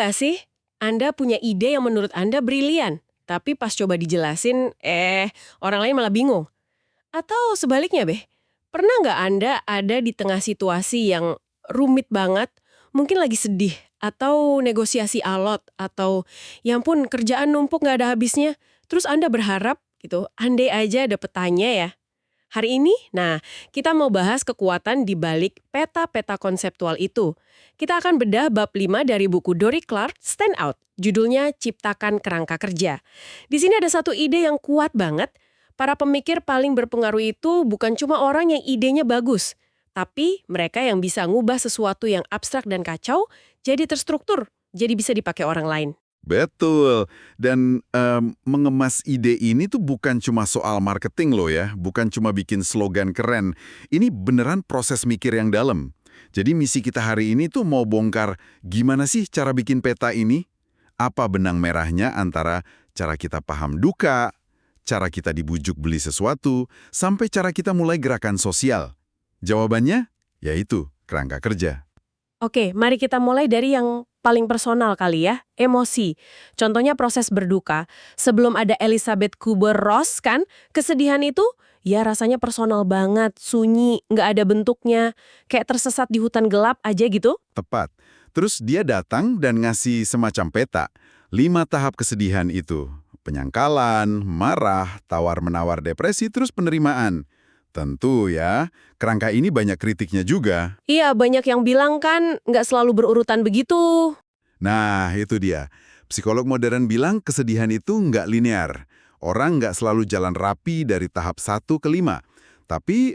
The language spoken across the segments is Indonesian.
nggak sih? Anda punya ide yang menurut Anda brilian, tapi pas coba dijelasin, orang lain malah bingung. Atau sebaliknya, pernah nggak Anda ada di tengah situasi yang rumit banget, mungkin lagi sedih, atau negosiasi alot, atau ya ampun kerjaan numpuk nggak ada habisnya, terus Anda berharap gitu, andai aja ada petanya ya. Hari ini, kita mau bahas kekuatan di balik peta-peta konseptual itu. Kita akan bedah bab 5 dari buku Dory Clark, Stand Out. Judulnya Ciptakan Kerangka Kerja. Di sini ada satu ide yang kuat banget. Para pemikir paling berpengaruh itu bukan cuma orang yang idenya bagus, tapi mereka yang bisa ngubah sesuatu yang abstrak dan kacau jadi terstruktur, jadi bisa dipakai orang lain. Betul. Dan mengemas ide ini tuh bukan cuma soal marketing loh ya, bukan cuma bikin slogan keren. Ini beneran proses mikir yang dalam. Jadi misi kita hari ini tuh mau bongkar gimana sih cara bikin peta ini? Apa benang merahnya antara cara kita paham duka, cara kita dibujuk beli sesuatu, sampai cara kita mulai gerakan sosial. Jawabannya yaitu kerangka kerja. Oke, mari kita mulai dari yang paling personal kali ya, emosi. Contohnya proses berduka. Sebelum ada Elizabeth Kubler-Ross kan, kesedihan itu ya rasanya personal banget, sunyi, nggak ada bentuknya, kayak tersesat di hutan gelap aja gitu. Tepat. Terus dia datang dan ngasih semacam peta. 5 tahap kesedihan itu. Penyangkalan, marah, tawar-menawar depresi, terus penerimaan. Tentu ya, kerangka ini banyak kritiknya juga. Iya, banyak yang bilang kan nggak selalu berurutan begitu. Nah, itu dia. Psikolog modern bilang kesedihan itu nggak linear. Orang nggak selalu jalan rapi dari tahap 1 ke 5. Tapi,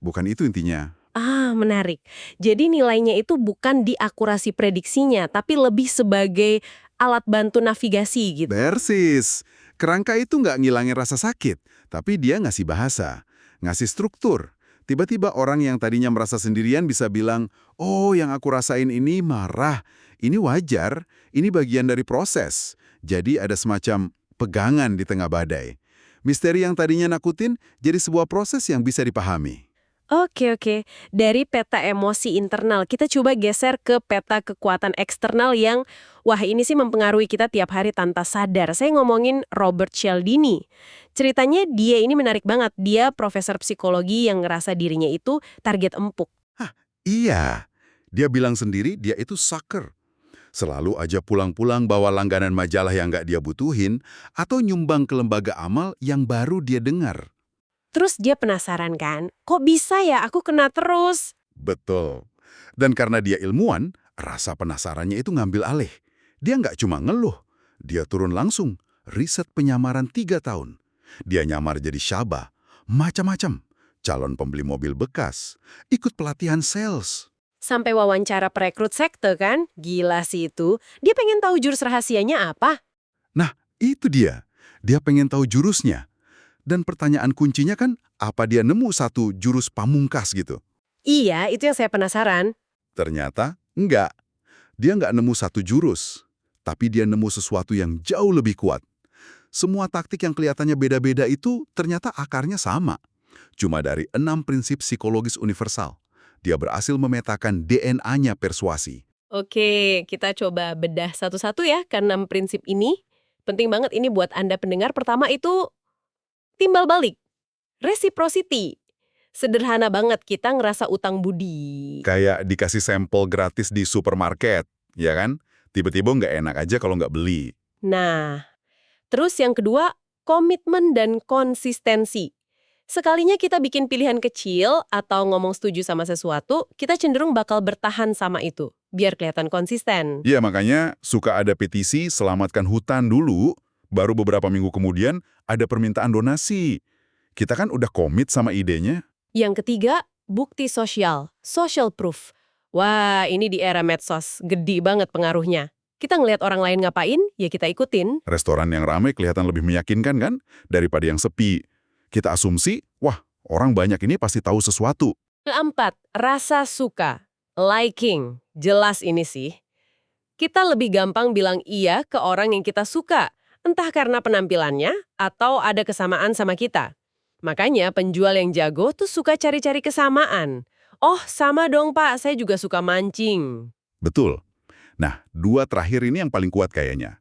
bukan itu intinya. Ah, menarik. Jadi nilainya itu bukan di akurasi prediksinya, tapi lebih sebagai alat bantu navigasi gitu. Persis. Kerangka itu nggak ngilangin rasa sakit, tapi dia ngasih bahasa, ngasih struktur. Tiba-tiba orang yang tadinya merasa sendirian bisa bilang, oh yang aku rasain ini marah, ini wajar, ini bagian dari proses. Jadi ada semacam pegangan di tengah badai. Misteri yang tadinya nakutin jadi sebuah proses yang bisa dipahami. Oke. Dari peta emosi internal, kita coba geser ke peta kekuatan eksternal yang, wah ini sih mempengaruhi kita tiap hari tanpa sadar. Saya ngomongin Robert Cialdini. Ceritanya dia ini menarik banget. Dia profesor psikologi yang ngerasa dirinya itu target empuk. Iya, dia bilang sendiri dia itu sucker. Selalu aja pulang-pulang bawa langganan majalah yang nggak dia butuhin atau nyumbang ke lembaga amal yang baru dia dengar. Terus dia penasaran kan, kok bisa ya aku kena terus? Betul. Dan karena dia ilmuwan, rasa penasarannya itu ngambil alih. Dia nggak cuma ngeluh, dia turun langsung, riset penyamaran 3 tahun. Dia nyamar jadi syabah, macam-macam. Calon pembeli mobil bekas, ikut pelatihan sales. Sampai wawancara perekrut sekte kan? Gila sih itu. Dia pengen tahu jurus rahasianya apa? Nah, itu dia. Dia pengen tahu jurusnya. Dan pertanyaan kuncinya kan, apa dia nemu satu jurus pamungkas gitu? Iya, itu yang saya penasaran. Ternyata, enggak. Dia nggak nemu satu jurus, tapi dia nemu sesuatu yang jauh lebih kuat. Semua taktik yang kelihatannya beda-beda itu ternyata akarnya sama. Cuma dari 6 prinsip psikologis universal. Dia berhasil memetakan DNA-nya persuasi. Oke, kita coba bedah satu-satu ya ke 6 prinsip ini. Penting banget ini buat Anda pendengar. Pertama itu timbal balik, reciprocity. Sederhana banget, kita ngerasa utang budi. Kayak dikasih sampel gratis di supermarket, ya kan? Tiba-tiba nggak enak aja kalau nggak beli. Nah, terus yang kedua, komitmen dan konsistensi. Sekalinya kita bikin pilihan kecil atau ngomong setuju sama sesuatu, kita cenderung bakal bertahan sama itu, biar kelihatan konsisten. Ya, makanya suka ada petisi selamatkan hutan dulu, baru beberapa minggu kemudian ada permintaan donasi. Kita kan udah komit sama idenya. Yang ketiga, bukti sosial, social proof. Wah, ini di era medsos, gede banget pengaruhnya. Kita ngelihat orang lain ngapain, ya kita ikutin. Restoran yang ramai kelihatan lebih meyakinkan kan daripada yang sepi. Kita asumsi, wah, orang banyak ini pasti tahu sesuatu. Keempat, rasa suka, liking. Jelas ini sih. Kita lebih gampang bilang iya ke orang yang kita suka, entah karena penampilannya atau ada kesamaan sama kita. Makanya penjual yang jago tuh suka cari-cari kesamaan. Oh, sama dong Pak, saya juga suka mancing. Betul. Nah, dua terakhir ini yang paling kuat kayaknya.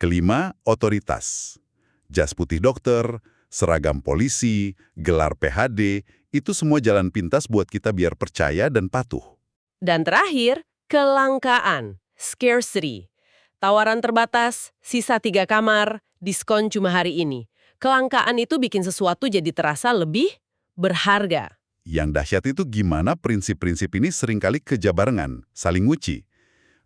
Kelima, otoritas. Jas putih dokter, seragam polisi, gelar PhD, itu semua jalan pintas buat kita biar percaya dan patuh. Dan terakhir, kelangkaan, scarcity. Tawaran terbatas, sisa 3 kamar, diskon cuma hari ini. Kelangkaan itu bikin sesuatu jadi terasa lebih berharga. Yang dahsyat itu gimana prinsip-prinsip ini seringkali kejabarengan, saling nguci.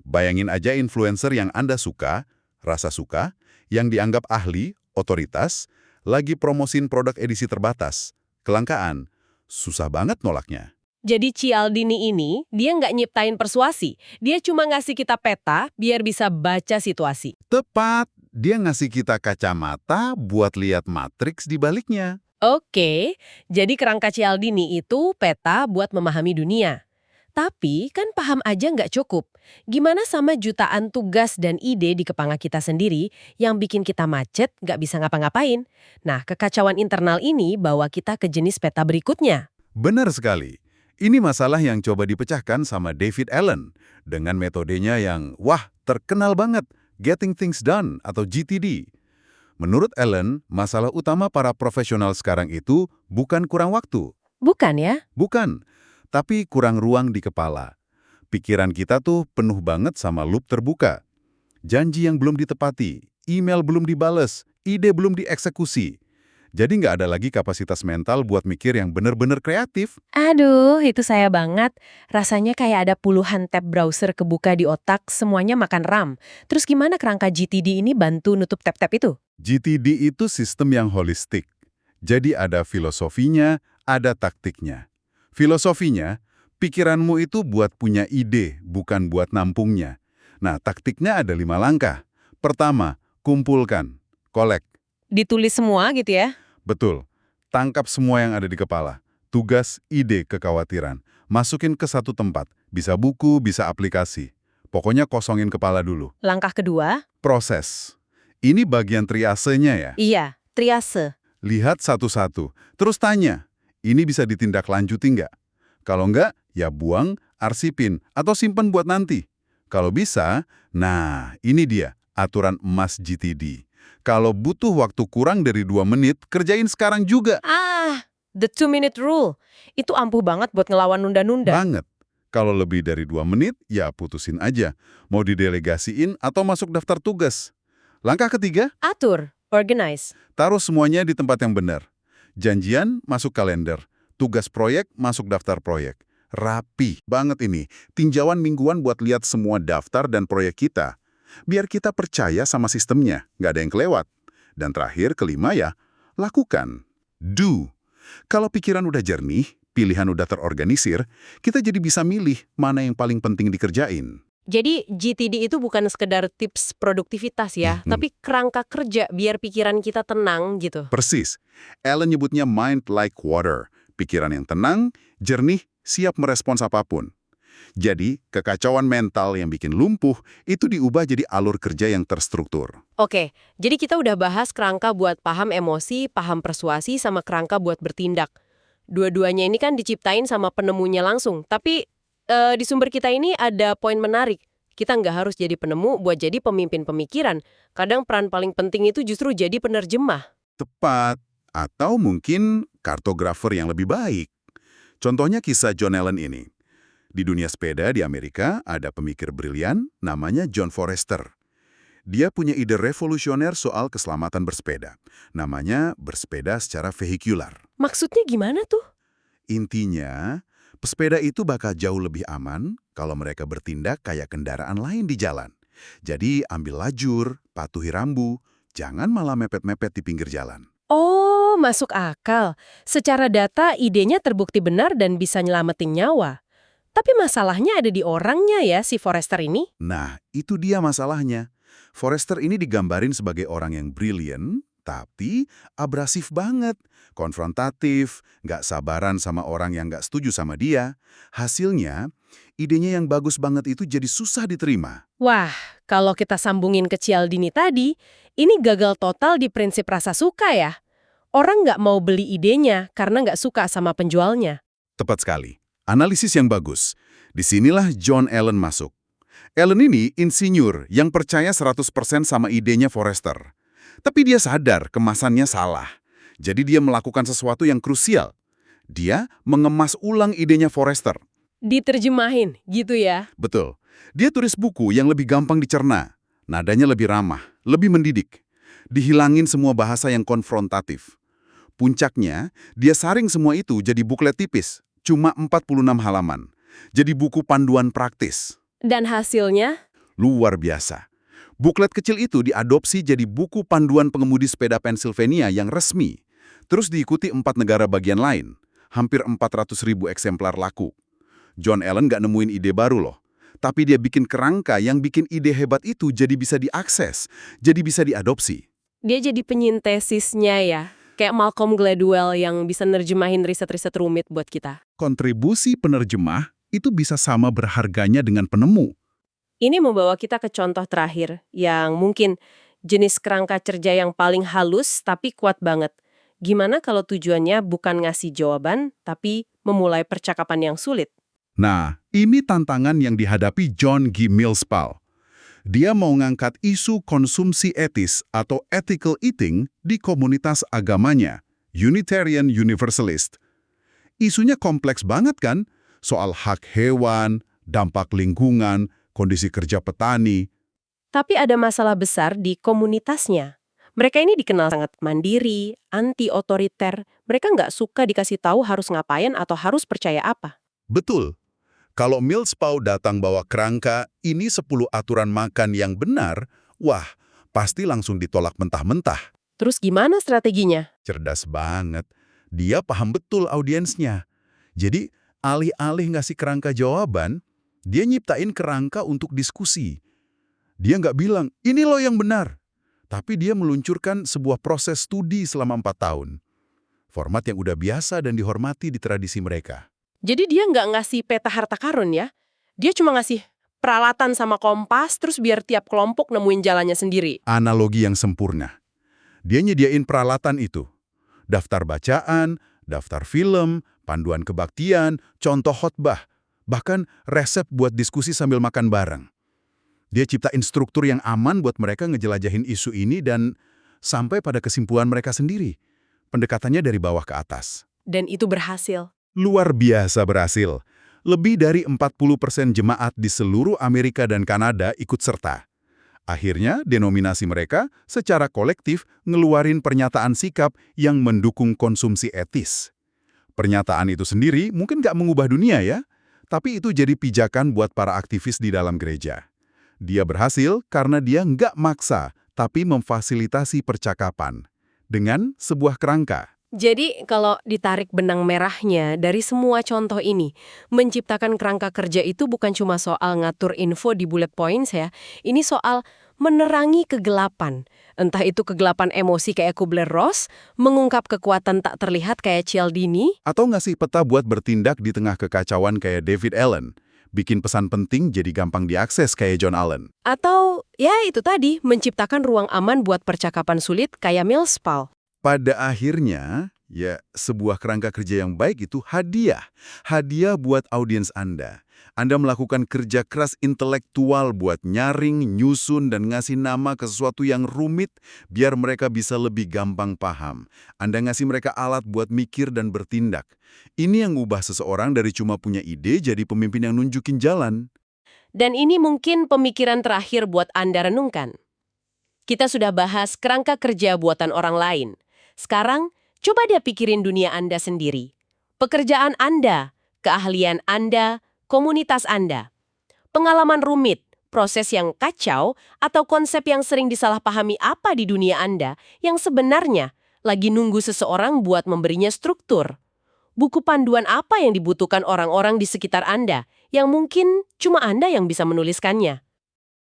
Bayangin aja influencer yang Anda suka, rasa suka, yang dianggap ahli, otoritas, lagi promosin produk edisi terbatas. Kelangkaan. Susah banget nolaknya. Jadi Cialdini ini, dia nggak nyiptain persuasi. Dia cuma ngasih kita peta biar bisa baca situasi. Tepat, dia ngasih kita kacamata buat lihat matriks di baliknya. Oke, jadi kerangka Cialdini itu peta buat memahami dunia. Tapi kan paham aja nggak cukup. Gimana sama jutaan tugas dan ide di kepala kita sendiri yang bikin kita macet, nggak bisa ngapa-ngapain? Nah, kekacauan internal ini bawa kita ke jenis peta berikutnya. Benar sekali. Ini masalah yang coba dipecahkan sama David Allen dengan metodenya yang, wah, terkenal banget, Getting Things Done atau GTD. Menurut Allen, masalah utama para profesional sekarang itu bukan kurang waktu. Bukan ya? Bukan, tapi kurang ruang di kepala. Pikiran kita tuh penuh banget sama loop terbuka. Janji yang belum ditepati, email belum dibales, ide belum dieksekusi. Jadi nggak ada lagi kapasitas mental buat mikir yang bener-bener kreatif. Aduh, itu saya banget. Rasanya kayak ada puluhan tab browser kebuka di otak, semuanya makan RAM. Terus gimana kerangka GTD ini bantu nutup tab-tab itu? GTD itu sistem yang holistik. Jadi ada filosofinya, ada taktiknya. Filosofinya, pikiranmu itu buat punya ide, bukan buat nampungnya. Nah, taktiknya ada 5 langkah. Pertama, kumpulkan, kolek. Ditulis semua gitu ya? Betul, tangkap semua yang ada di kepala. Tugas, ide, kekhawatiran. Masukin ke satu tempat. Bisa buku, bisa aplikasi. Pokoknya kosongin kepala dulu. Langkah kedua? Proses. Ini bagian triasenya ya. Iya, triase. Lihat satu-satu. Terus tanya, ini bisa ditindaklanjuti nggak? Kalau nggak, ya buang, arsipin, atau simpen buat nanti. Kalau bisa, nah ini dia, aturan emas GTD. Kalau butuh waktu kurang dari 2 menit, kerjain sekarang juga. The 2-minute rule. Itu ampuh banget buat ngelawan nunda-nunda. Banget. Kalau lebih dari 2 menit, ya putusin aja. Mau didelegasiin atau masuk daftar tugas. Langkah ketiga, Atur, organize. taruh semuanya di tempat yang benar. Janjian masuk kalender. Tugas proyek masuk daftar proyek. Rapi banget ini. Tinjauan mingguan buat lihat semua daftar dan proyek kita. Biar kita percaya sama sistemnya, nggak ada yang kelewat. Dan terakhir, kelima ya, lakukan. Do. Kalau pikiran udah jernih, pilihan udah terorganisir, kita jadi bisa milih mana yang paling penting dikerjain. Jadi GTD itu bukan sekedar tips produktivitas ya, tapi kerangka kerja biar pikiran kita tenang gitu. Persis. Allen nyebutnya mind like water. Pikiran yang tenang, jernih, siap merespons apapun. Jadi, kekacauan mental yang bikin lumpuh itu diubah jadi alur kerja yang terstruktur. Oke, jadi kita udah bahas kerangka buat paham emosi, paham persuasi, sama kerangka buat bertindak. Dua-duanya ini kan diciptain sama penemunya langsung, tapi di sumber kita ini ada poin menarik. Kita nggak harus jadi penemu buat jadi pemimpin pemikiran. Kadang peran paling penting itu justru jadi penerjemah. Tepat. Atau mungkin kartografer yang lebih baik. Contohnya kisah John Allen ini. Di dunia sepeda di Amerika ada pemikir brilian namanya John Forester. Dia punya ide revolusioner soal keselamatan bersepeda. Namanya bersepeda secara vehikular. Maksudnya gimana tuh? Intinya, pesepeda itu bakal jauh lebih aman kalau mereka bertindak kayak kendaraan lain di jalan. Jadi ambil lajur, patuhi rambu, jangan malah mepet-mepet di pinggir jalan. Oh, masuk akal. Secara data, idenya terbukti benar dan bisa nyelamatin nyawa. Tapi masalahnya ada di orangnya ya, si Forester ini. Nah, itu dia masalahnya. Forester ini digambarin sebagai orang yang brilian, tapi abrasif banget, konfrontatif, nggak sabaran sama orang yang nggak setuju sama dia. Hasilnya, idenya yang bagus banget itu jadi susah diterima. Wah, kalau kita sambungin ke Cialdini tadi, ini gagal total di prinsip rasa suka ya. Orang nggak mau beli idenya karena nggak suka sama penjualnya. Tepat sekali. Analisis yang bagus. Disinilah John Allen masuk. Ellen ini insinyur yang percaya 100% sama idenya Forrester. Tapi dia sadar kemasannya salah. Jadi dia melakukan sesuatu yang krusial. Dia mengemas ulang idenya Forrester. Diterjemahin, gitu ya? Betul. Dia tulis buku yang lebih gampang dicerna. Nadanya lebih ramah, lebih mendidik. Dihilangin semua bahasa yang konfrontatif. Puncaknya, dia saring semua itu jadi buklet tipis. Cuma 46 halaman. Jadi buku panduan praktis. Dan hasilnya? Luar biasa. Buklet kecil itu diadopsi jadi buku panduan pengemudi sepeda Pennsylvania yang resmi. Terus diikuti 4 negara bagian lain. Hampir 400.000 eksemplar laku. John Allen nggak nemuin ide baru loh. Tapi dia bikin kerangka yang bikin ide hebat itu jadi bisa diakses, jadi bisa diadopsi. Dia jadi penyintesisnya ya? Kayak Malcolm Gladwell yang bisa nerjemahin riset-riset rumit buat kita. Kontribusi penerjemah itu bisa sama berharganya dengan penemu. Ini membawa kita ke contoh terakhir, yang mungkin jenis kerangka kerja yang paling halus tapi kuat banget. Gimana kalau tujuannya bukan ngasih jawaban, tapi memulai percakapan yang sulit? Nah, ini tantangan yang dihadapi John G. Millspaw. Dia mau ngangkat isu konsumsi etis atau ethical eating di komunitas agamanya, Unitarian Universalist. Isunya kompleks banget kan? Soal hak hewan, dampak lingkungan, kondisi kerja petani. Tapi ada masalah besar di komunitasnya. Mereka ini dikenal sangat mandiri, anti-otoriter. Mereka nggak suka dikasih tahu harus ngapain atau harus percaya apa. Betul. Kalau Millspaw datang bawa kerangka, ini 10 aturan makan yang benar, wah, pasti langsung ditolak mentah-mentah. Terus gimana strateginya? Cerdas banget. Dia paham betul audiensnya. Jadi, alih-alih ngasih kerangka jawaban, dia nyiptain kerangka untuk diskusi. Dia nggak bilang, ini loh yang benar. Tapi dia meluncurkan sebuah proses studi selama 4 tahun. Format yang udah biasa dan dihormati di tradisi mereka. Jadi dia nggak ngasih peta harta karun ya? Dia cuma ngasih peralatan sama kompas, terus biar tiap kelompok nemuin jalannya sendiri. Analogi yang sempurna. Dia nyediain peralatan itu. Daftar bacaan, daftar film, panduan kebaktian, contoh khotbah, bahkan resep buat diskusi sambil makan bareng. Dia ciptain struktur yang aman buat mereka ngejelajahin isu ini dan sampai pada kesimpulan mereka sendiri. Pendekatannya dari bawah ke atas. Dan itu berhasil. Luar biasa berhasil. Lebih dari 40% jemaat di seluruh Amerika dan Kanada ikut serta. Akhirnya, denominasi mereka secara kolektif ngeluarin pernyataan sikap yang mendukung konsumsi etis. Pernyataan itu sendiri mungkin nggak mengubah dunia ya, tapi itu jadi pijakan buat para aktivis di dalam gereja. Dia berhasil karena dia nggak maksa, tapi memfasilitasi percakapan. Dengan sebuah kerangka. Jadi kalau ditarik benang merahnya dari semua contoh ini, menciptakan kerangka kerja itu bukan cuma soal ngatur info di bullet points ya, ini soal menerangi kegelapan. Entah itu kegelapan emosi kayak Kubler-Ross, mengungkap kekuatan tak terlihat kayak Cialdini, Atau ngasih peta buat bertindak di tengah kekacauan kayak David Allen. Bikin pesan penting jadi gampang diakses kayak John Allen. atau ya itu tadi, menciptakan ruang aman buat percakapan sulit kayak Millspaw. Pada akhirnya, ya sebuah kerangka kerja yang baik itu hadiah. Hadiah buat audiens Anda. Anda melakukan kerja keras intelektual buat nyaring, nyusun, dan ngasih nama ke sesuatu yang rumit biar mereka bisa lebih gampang paham. Anda ngasih mereka alat buat mikir dan bertindak. Ini yang ngubah seseorang dari cuma punya ide jadi pemimpin yang nunjukin jalan. Dan ini mungkin pemikiran terakhir buat Anda renungkan. Kita sudah bahas kerangka kerja buatan orang lain. Sekarang, coba dia pikirin dunia Anda sendiri. Pekerjaan Anda, keahlian Anda, komunitas Anda. Pengalaman rumit, proses yang kacau, atau konsep yang sering disalahpahami apa di dunia Anda yang sebenarnya lagi nunggu seseorang buat memberinya struktur. Buku panduan apa yang dibutuhkan orang-orang di sekitar Anda yang mungkin cuma Anda yang bisa menuliskannya.